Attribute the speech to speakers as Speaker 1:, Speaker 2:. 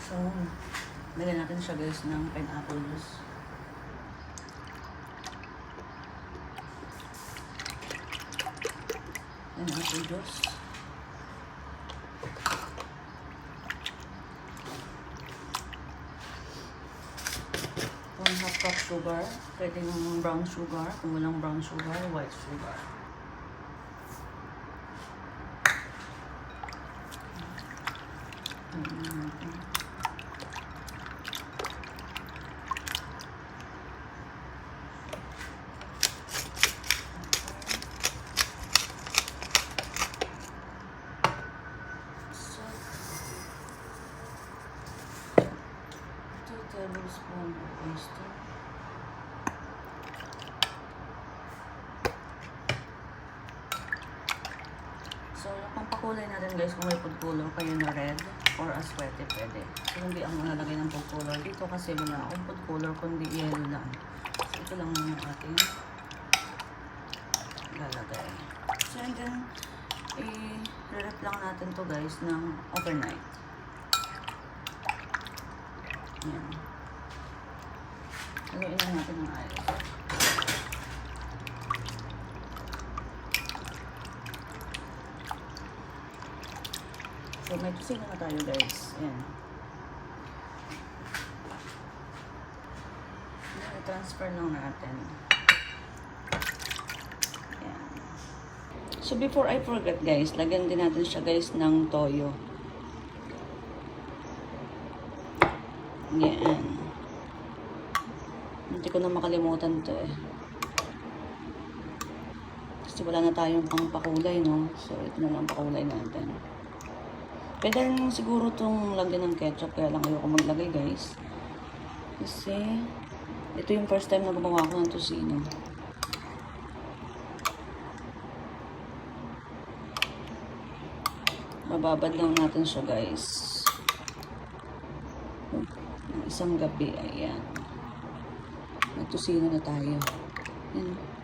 Speaker 1: So, lagyan natin siya guys ng pineapple juice. Pineapple juice. 1/2 cup sugar. Pwede yung brown sugar. Kung walang brown sugar, white sugar. Tablespoon of oyster. So, yung pampakulay natin guys, kung may food color kayo na red or aswete, pwede. So, hindi ako nalagay ng food color dito kasi wala akong food color kundi yellow lang. So, ito lang yung ating lalagay. So, and then, i-rep lang natin to guys ng overnight. Yan. Haluin lang natin ng ayos. So, may tusina na tayo guys. Yan. I-transfer lang natin. Yan. So, before I forget guys, lagyan din natin siya guys ng toyo. Yan. Hindi ko na makalimutan to eh. Kasi wala na tayong pang pakulay, no? So, ito na lang pakulay natin. Pwede rin siguro itong lagyan ng ketchup, kaya lang ayoko maglagay, guys. Kasi, ito yung first time na gumawa ko ng tocino. Mababad lang natin siya, guys. Isang gabi, ayan. Nagtusino na tayo. Yan.